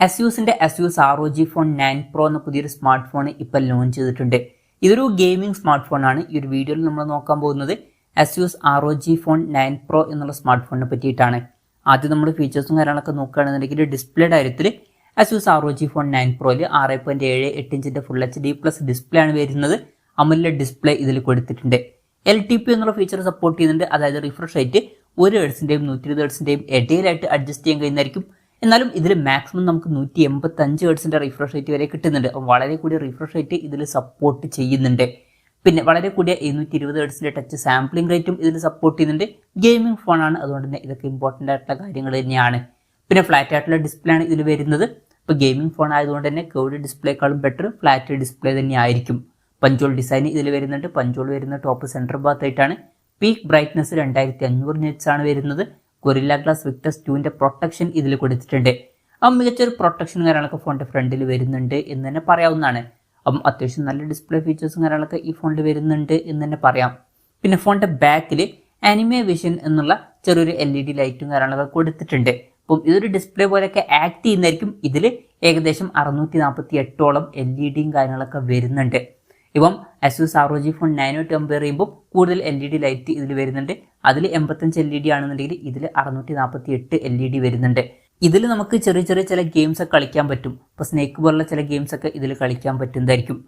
ASUSന്റെ ASUS ROG Phone 9 Pro എന്ന പുതിയൊരു smart phone ഇപ്പോൾ ലോഞ്ച് ചെയ്തിട്ടുണ്ട്. ഇതൊരു ഗെയിമിംഗ് സ്മാർട്ട് ഫോണാണ്. ഈ ഒരു വീഡിയോയിൽ നമ്മൾ നോക്കാൻ പോകുന്നത് ASUS ROG Phone 9 Pro എന്നുള്ള സ്മാർട്ട് ഫോണിനെ പറ്റിയിട്ടാണ്. ആദ്യം നമ്മൾ ഫീച്ചേഴ്സും കാര്യങ്ങളൊക്കെ നോക്കുകയാണെന്നുണ്ടെങ്കിൽ ഡിസ്പ്ലേ കാര്യത്തിൽ ASUS ROG Phone 9 Proയിൽ 6.78 ഇഞ്ചിന്റെ ഫുൾ HD പ്ലസ് ഡിസ്പ്ലേ ആണ് വരുന്നത്. AMOLED ഡിസ്പ്ലേ ഇതിൽ കൊടുത്തിട്ടുണ്ട്. LTP എന്നുള്ള ഫീച്ചർ സപ്പോർട്ട് ചെയ്യുന്നുണ്ട്. അതായത് റിഫ്രഷ് റേറ്റ് 1 ഹെർട്സിന്റെയും 120 ഹെർട്സിന്റെയും ഇടയിലായിട്ട് അഡ്ജസ്റ്റ് ചെയ്യാൻ കഴിയുന്നതായിരിക്കും. എന്നാലും ഇതിൽ മാക്സിമം നമുക്ക് 185 ഹെർട്സിന്റെ റിഫ്രഷ് റേറ്റ് വരെ കിട്ടുന്നുണ്ട്. വളരെ കൂടിയ റിഫ്രഷ് റേറ്റ് ഇതിൽ സപ്പോർട്ട് ചെയ്യുന്നുണ്ട്. പിന്നെ വളരെ കൂടിയ 220 ഹെർട്സിന്റെ ടച്ച് സാമ്പിളിംഗ് റേറ്റും ഇതിൽ സപ്പോർട്ട് ചെയ്യുന്നുണ്ട്. ഗെയിമിംഗ് ഫോണാണ്, അതുകൊണ്ട് തന്നെ ഇതൊക്കെ ഇമ്പോർട്ടൻ്റ് ആയിട്ടുള്ള കാര്യങ്ങൾ തന്നെയാണ്. പിന്നെ ഫ്ലാറ്റ് ആയിട്ടുള്ള ഡിസ്പ്ലേ ആണ് ഇതിൽ വരുന്നത്. ഇപ്പോൾ ഗെയിമിംഗ് ഫോൺ ആയതുകൊണ്ട് തന്നെ കർവ്ഡ് ഡിസ്പ്ലേക്കാളും ബെറ്റർ ഫ്ലാറ്റ് ഡിസ്പ്ലേ തന്നെ ആയിരിക്കും. പഞ്ചോൾ ഡിസൈൻ ഇതിൽ വരുന്നുണ്ട്. പഞ്ചോൾ വരുന്ന ടോപ്പ് സെൻറ്റർ ഭാഗത്ത് ആയിട്ടാണ്. പീക്ക് ബ്രൈറ്റ്നസ് 2500 നിറ്റ്സ് ആണ് വരുന്നത്. ഗൊറില്ല ഗ്ലാസ് വിക്ടസ് 2ന്റെ പ്രൊട്ടക്ഷൻ ഇതിൽ കൊടുത്തിട്ടുണ്ട്. അപ്പം മികച്ചൊരു പ്രൊട്ടക്ഷൻ കാര്യങ്ങളൊക്കെ ഫോണിന്റെ ഫ്രണ്ടിൽ വരുന്നുണ്ട് എന്ന് തന്നെ പറയാവുന്നതാണ്. അപ്പം അത്യാവശ്യം നല്ല ഡിസ്പ്ലേ ഫീച്ചേഴ്സും കാര്യങ്ങളൊക്കെ ഈ ഫോണിൽ വരുന്നുണ്ട് എന്ന് തന്നെ പറയാം. പിന്നെ ഫോണിന്റെ ബാക്കിൽ ആനിമേ വിഷൻ എന്നുള്ള ചെറിയൊരു LED ലൈറ്റും കാര്യങ്ങളൊക്കെ കൊടുത്തിട്ടുണ്ട്. അപ്പം ഇതൊരു ഡിസ്പ്ലേ പോലെയൊക്കെ ആക്ട് ചെയ്യുന്നതായിരിക്കും. ഇതിൽ ഏകദേശം 648ഓളം LEDയും കാര്യങ്ങളൊക്കെ വരുന്നുണ്ട്. ഇപ്പം ASUS ROG Phone 9 കമ്പയർ ചെയ്യുമ്പോൾ കൂടുതൽ LED ലൈറ്റ് ഇതിൽ വരുന്നുണ്ട്. അതിൽ 85 LED ആണെന്നുണ്ടെങ്കിൽ ഇതിൽ 648 LED വരുന്നുണ്ട്. ഇതിൽ നമുക്ക് ചെറിയ ചില ഗെയിംസ് ഒക്കെ കളിക്കാൻ പറ്റും. ഇപ്പോൾ സ്നേക്ക് പോലുള്ള ചില ഗെയിംസ് ഒക്കെ ഇതിൽ കളിക്കാൻ പറ്റുന്നതായിരിക്കും.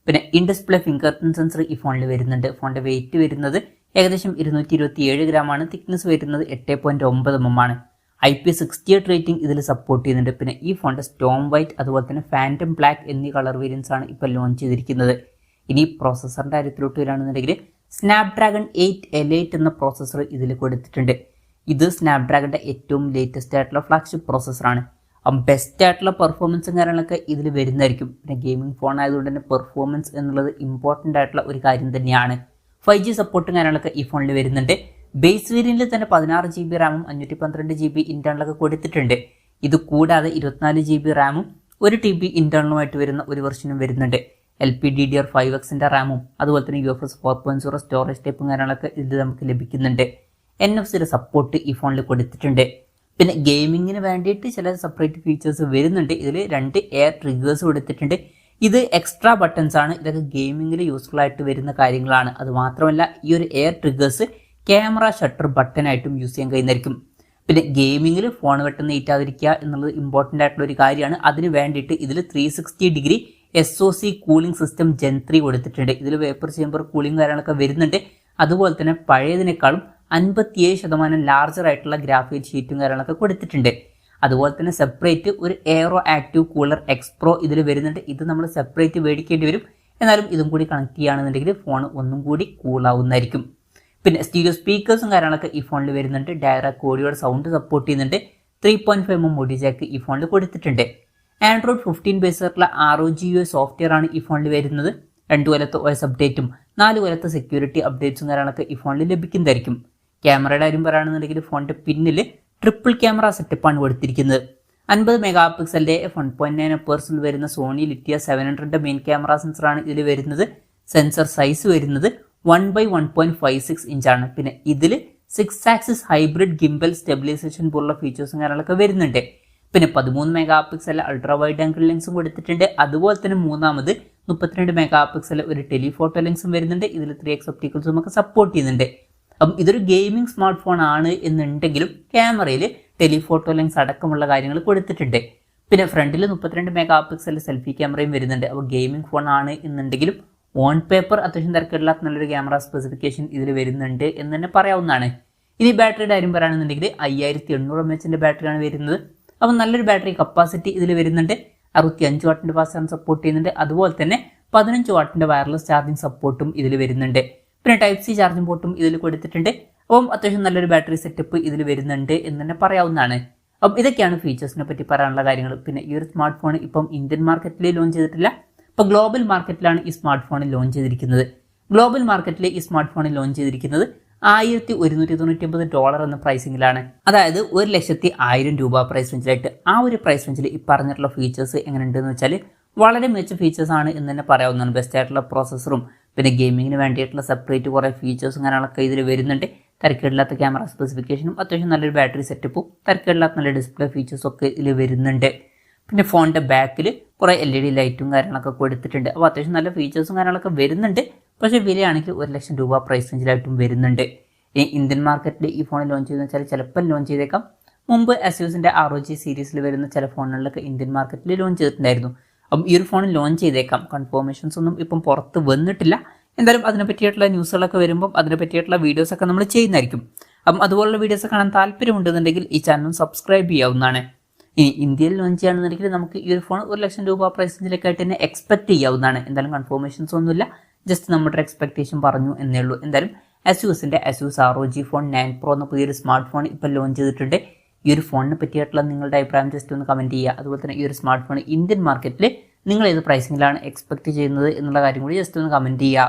പിന്നെ in display finger print sensor ഈ ഫോണിൽ വരുന്നുണ്ട്. ഫോണിന്റെ വെയിറ്റ് വരുന്നത് ഏകദേശം 227 ഗ്രാം ആണ്. തിക്നെസ് വരുന്നത് 8.9 mm ആണ്. IP68 റേറ്റിംഗ് ഇതിൽ സപ്പോർട്ട് ചെയ്യുന്നുണ്ട്. പിന്നെ ഈ ഫോണിന്റെ സ്റ്റോം വൈറ്റ് അതുപോലെ തന്നെ ഫാൻറ്റം ബ്ലാക്ക് എന്നീ കളർ വേരിയൻസ് ആണ് ഇപ്പോൾ ലോഞ്ച് ചെയ്തിരിക്കുന്നത്. ഇനി പ്രോസസ്സറിന്റെ കാര്യത്തിലോട്ട് വരികയാണെന്നുണ്ടെങ്കിൽ സ്നാപ്ഡ്രാഗൺ 8 Elite എന്ന പ്രോസസ്സർ ഇതിൽ കൊടുത്തിട്ടുണ്ട്. ഇത് സ്നാപ്ഡ്രാഗണിന്റെ ഏറ്റവും ലേറ്റസ്റ്റ് ആയിട്ടുള്ള ഫ്ലാഗ്ഷിപ്പ് പ്രോസസ്സറാണ്. ബെസ്റ്റ് ആയിട്ടുള്ള പെർഫോമൻസും കാര്യങ്ങളൊക്കെ ഇതിൽ വരുന്നതായിരിക്കും. പിന്നെ ഗെയിമിംഗ് ഫോൺ ആയതുകൊണ്ട് തന്നെ പെർഫോമൻസ് എന്നുള്ളത് ഇമ്പോർട്ടൻ്റ് ആയിട്ടുള്ള ഒരു കാര്യം തന്നെയാണ്. 5G സപ്പോർട്ടും കാര്യങ്ങളൊക്കെ ഈ ഫോണിൽ വരുന്നുണ്ട്. ബേസ് വേരിയന്റിൽ തന്നെ 16 GB റാമും 512 GB ഇന്റേണലൊക്കെ കൊടുത്തിട്ടുണ്ട്. ഇത് കൂടാതെ 24 GB റാമും 1 TB ഇന്റേണലുമായിട്ട് വരുന്ന ഒരു വെർഷനും വരുന്നുണ്ട്. LPDDR5Xന്റെ റാമും അതുപോലെ തന്നെ UFS 4.0 സ്റ്റോറേജ് ടൈപ്പും കാര്യങ്ങളൊക്കെ ഇത് നമുക്ക് ലഭിക്കുന്നുണ്ട്. NFC സപ്പോർട്ട് ഈ ഫോണിൽ കൊടുത്തിട്ടുണ്ട്. പിന്നെ ഗെയിമിങ്ങിന് വേണ്ടിയിട്ട് ചില സെപ്പറേറ്റ് ഫീച്ചേഴ്സ് വരുന്നുണ്ട്. ഇതിൽ 2 എയർ ട്രിഗേഴ്സ് കൊടുത്തിട്ടുണ്ട്. ഇത് എക്സ്ട്രാ ബട്ടൺസ് ആണ്. ഇതൊക്കെ ഗെയിമിങ്ങിൽ യൂസ്ഫുൾ ആയിട്ട് വരുന്ന കാര്യങ്ങളാണ്. അത് മാത്രമല്ല ഈ ഒരു air triggers camera shutter button ആയിട്ടും യൂസ് ചെയ്യാൻ കഴിയുന്നതായിരിക്കും. പിന്നെ ഗെയിമിങ്ങിൽ ഫോൺ പെട്ടെന്ന് നീറ്റാതിരിക്കുക എന്നുള്ളത് ഇമ്പോർട്ടൻ്റ് ആയിട്ടുള്ള ഒരു കാര്യമാണ്. അതിന് വേണ്ടിയിട്ട് ഇതിൽ 360 degree SOC cooling system Gen 3 കൊടുത്തിട്ടുണ്ട്. ഇതിൽ വേപ്പർ ചേമ്പർ കൂളിംഗ് കാര്യങ്ങളൊക്കെ വരുന്നുണ്ട്. അതുപോലെ തന്നെ പഴയതിനേക്കാളും 57% ലാർജർ ആയിട്ടുള്ള ഗ്രാഫൈറ്റ് ഷീറ്റും കാര്യങ്ങളൊക്കെ കൊടുത്തിട്ടുണ്ട്. അതുപോലെ തന്നെ സെപ്പറേറ്റ് ഒരു aero active cooler X Pro ഇതിൽ വരുന്നുണ്ട്. ഇത് നമ്മൾ സെപ്പറേറ്റ് മേടിക്കേണ്ടി വരും. എന്നാലും ഇതും കൂടി കണക്ട് ചെയ്യുകയാണെന്നുണ്ടെങ്കിൽ ഫോൺ ഒന്നും കൂടി കൂളാവുന്നതായിരിക്കും. പിന്നെ സ്റ്റീരിയോ സ്പീക്കേഴ്സും കാര്യങ്ങളൊക്കെ ഈ ഫോണിൽ വരുന്നുണ്ട്. ഡയറക്റ്റ് ഓഡിയോയുടെ സൗണ്ട് സപ്പോർട്ട് ചെയ്യുന്നുണ്ട്. 3.5 mm ഓഡിയോ ജാക്ക് ഈ ഫോണിൽ കൊടുത്തിട്ടുണ്ട്. Android 15 ബേസ് ആയിട്ടുള്ള ROG UI സോഫ്റ്റ്വെയർ ആണ് ഈ ഫോണിൽ വരുന്നത്. 2 കൊല്ലത്തെ OS അപ്ഡേറ്റും 4 കൊല്ലത്തെ സെക്യൂരിറ്റി അപ്ഡേറ്റ്സും കാര്യങ്ങളൊക്കെ ഈ ഫോണിൽ ലഭിക്കുന്നതായിരിക്കും. ക്യാമറയുടെ കാര്യം പറയുകയാണെന്നുണ്ടെങ്കിൽ ഫോണിന്റെ പിന്നിൽ ട്രിപ്പിൾ ക്യാമറ സെറ്റപ്പാണ് കൊടുത്തിരിക്കുന്നത്. 50 മെഗാ പിക്സലിന്റെ f1.9 വരുന്ന സോണി ലിറ്റിയ 700 മെയിൻ ക്യാമറ സെൻസറാണ് ഇതിൽ വരുന്നത്. സെൻസർ സൈസ് വരുന്നത് 1/1.56 ഇഞ്ചാണ്. പിന്നെ ഇതിൽ 6 ആക്സിസ് ഹൈബ്രിഡ് ഗിംബൽ സ്റ്റെബിലൈസേഷൻ പോലുള്ള ഫീച്ചേഴ്സും കാര്യങ്ങളൊക്കെ വരുന്നുണ്ട്. പിന്നെ 13 megapixel ultra wide angle ലെൻസും കൊടുത്തിട്ടുണ്ട്. അതുപോലെ തന്നെ മൂന്നാമത് 32 മെഗാ പിക്സൽ ഒരു ടെലിഫോട്ടോ ലെൻസും വരുന്നുണ്ട്. ഇതിൽ 3x ഒപ്റ്റിക്കൽസും ഒക്കെ സപ്പോർട്ട് ചെയ്യുന്നുണ്ട്. അപ്പം ഇതൊരു ഗെയിമിംഗ് സ്മാർട്ട് ഫോൺ ആണ് എന്നുണ്ടെങ്കിലും ക്യാമറയിൽ ടെലിഫോട്ടോ ലെൻസ് അടക്കമുള്ള കാര്യങ്ങൾ കൊടുത്തിട്ടുണ്ട്. പിന്നെ ഫ്രണ്ടിൽ 32 മെഗാ പിക്സൽ സെൽഫി ക്യാമറയും വരുന്നുണ്ട്. അപ്പോൾ ഗെയിമിംഗ് ഫോൺ ആണ് എന്നുണ്ടെങ്കിലും ഓൺ പേപ്പർ അത്യാവശ്യം തിരക്കില്ലാത്ത നല്ലൊരു ക്യാമറ സ്പെസിഫിക്കേഷൻ ഇതിൽ വരുന്നുണ്ട് എന്ന് തന്നെ പറയാവുന്നതാണ്. ഇനി ബാറ്ററിയുടെ കാര്യം പറയുകയാണെന്നുണ്ടെങ്കിൽ 5800 mAh ബാറ്ററിയാണ് വരുന്നത്. അപ്പം നല്ലൊരു ബാറ്ററി കപ്പാസിറ്റി ഇതിൽ വരുന്നുണ്ട്. 65 വാട്ടിന്റെ ഫാസ്റ്റ് ചാർജ് സപ്പോർട്ട് ചെയ്യുന്നുണ്ട്. അതുപോലെ തന്നെ 15 വാട്ടിന്റെ വയർലെസ് ചാർജിങ് സപ്പോർട്ടും ഇതിൽ വരുന്നുണ്ട്. പിന്നെ Type-C ചാർജിംഗ് പോർട്ടും ഇതിൽ കൊടുത്തിട്ടുണ്ട്. അപ്പം അത്യാവശ്യം നല്ലൊരു ബാറ്ററി സെറ്റപ്പ് ഇതിൽ വരുന്നുണ്ട് എന്ന് തന്നെ പറയാവുന്നതാണ്. അപ്പം ഇതൊക്കെയാണ് ഫീച്ചേഴ്സിനെ പറ്റി പറയാനുള്ള കാര്യങ്ങൾ. പിന്നെ ഈ ഒരു സ്മാർട്ട് ഫോൺ ഇപ്പം ഇന്ത്യൻ മാർക്കറ്റിൽ ലോഞ്ച് ചെയ്തിട്ടില്ല. ഇപ്പോൾ ഗ്ലോബൽ മാർക്കറ്റിലാണ് ഈ സ്മാർട്ട് ഫോൺ ലോഞ്ച് ചെയ്തിരിക്കുന്നത്. ഗ്ലോബൽ മാർക്കറ്റിൽ ഈ സ്മാർട്ട് ഫോൺ ലോഞ്ച് ചെയ്തിരിക്കുന്നത് $1199 എന്ന പ്രൈസിങ്ങിലാണ്. അതായത് 1,01,000 രൂപ പ്രൈസ് റേഞ്ചിലായിട്ട്. ആ ഒരു പ്രൈസ് റേഞ്ചിൽ ഈ പറഞ്ഞിട്ടുള്ള ഫീച്ചേഴ്സ് എങ്ങനെയുണ്ടെന്ന് വെച്ചാൽ വളരെ മികച്ച ഫീച്ചേഴ്സ് ആണ് എന്ന് തന്നെ പറയാവുന്നതാണ്. ബെസ്റ്റ് ആയിട്ടുള്ള പ്രോസസ്സറും പിന്നെ ഗെയിമിങ്ങിന് വേണ്ടിയിട്ടുള്ള സെപ്പറേറ്റ് കുറേ ഫീച്ചേഴ്സും കാര്യങ്ങളൊക്കെ ഇതിൽ വരുന്നുണ്ട്. തരക്കേടില്ലാത്ത ക്യാമറ സ്പെസിഫിക്കേഷനും അത്യാവശ്യം നല്ലൊരു ബാറ്ററി സെറ്റപ്പും തരക്കേടില്ലാത്ത നല്ല ഡിസ്പ്ലേ ഫീച്ചേഴ്സും ഒക്കെ ഇതിൽ വരുന്നുണ്ട്. പിന്നെ ഫോണിൻ്റെ ബാക്കിൽ കുറേ LED ലൈറ്റും കാര്യങ്ങളൊക്കെ കൊടുത്തിട്ടുണ്ട്. അപ്പോൾ അത്യാവശ്യം നല്ല ഫീച്ചേഴ്സും കാര്യങ്ങളൊക്കെ വരുന്നുണ്ട്. പക്ഷേ വിലയാണെങ്കിൽ 1,00,000 രൂപ പ്രൈസ് റേഞ്ചിലായിട്ടും വരുന്നുണ്ട്. ഈ ഇന്ത്യൻ മാർക്കറ്റിൽ ഈ ഫോൺ ലോഞ്ച് ചെയ്തെന്ന് വെച്ചാൽ ചിലപ്പോൾ ലോഞ്ച് ചെയ്തേക്കാം. മുമ്പ് ASUSന്റെ ROG സീരീസിൽ വരുന്ന ചില ഫോണുകളിലൊക്കെ ഇന്ത്യൻ മാർക്കറ്റിൽ ലോഞ്ച് ചെയ്തിട്ടുണ്ടായിരുന്നു. അപ്പം ഈ ഒരു ഫോൺ ലോഞ്ച് ചെയ്തേക്കാം. കൺഫർമേഷൻസ് ഒന്നും ഇപ്പം പുറത്ത് വന്നിട്ടില്ല. എന്തായാലും അതിനെ പറ്റിയിട്ടുള്ള ന്യൂസുകളൊക്കെ വരുമ്പം അതിനെ പറ്റിയിട്ടുള്ള വീഡിയോസൊക്കെ നമ്മൾ ചെയ്യുന്നതായിരിക്കും. അപ്പം അതുപോലുള്ള വീഡിയോസ് കാണാൻ താല്പര്യമുണ്ടെന്നുണ്ടെങ്കിൽ ഈ ചാനൽ സബ്സ്ക്രൈബ് ചെയ്യാവുന്നതാണ്. ഇനി ഇന്ത്യയിൽ ലോഞ്ച് ചെയ്യുകയാണെന്നുണ്ടെങ്കിൽ നമുക്ക് ഈ ഒരു ഫോൺ 1,00,000 രൂപ പ്രൈസ് റേഞ്ചിലേക്കായിട്ട് തന്നെ എക്സ്പെക്ട് ചെയ്യാവുന്നതാണ്. എന്തായാലും കൺഫർമേഷൻസ് ഒന്നുമില്ല, ജസ്റ്റ് നമ്മുടെ എക്സ്പെക്ടേഷൻ പറഞ്ഞു എന്നേ ഉള്ളൂ. എന്തായാലും ASUSന്റെ ASUS ROG Phone 9 Pro എന്ന പുതിയൊരു സ്മാർട്ട് ഫോൺ ഇപ്പോൾ ലോഞ്ച് ചെയ്തിട്ടുണ്ട്. ഈ ഒരു ഫോണിനെ പറ്റിയിട്ടുള്ള നിങ്ങളുടെ അഭിപ്രായം ജസ്റ്റ് ഒന്ന് കമൻറ്റ് ചെയ്യുക. അതുപോലെ തന്നെ ഈ ഒരു സ്മാർട്ട് ഫോൺ ഇന്ത്യൻ മാർക്കറ്റിൽ നിങ്ങൾ ഏത് പ്രൈസിങ്ങിലാണ് എക്സ്പെക്ട് ചെയ്യുന്നത് എന്നുള്ള കാര്യം കൂടി ജസ്റ്റ് ഒന്ന് കമൻറ്റ് ചെയ്യുക.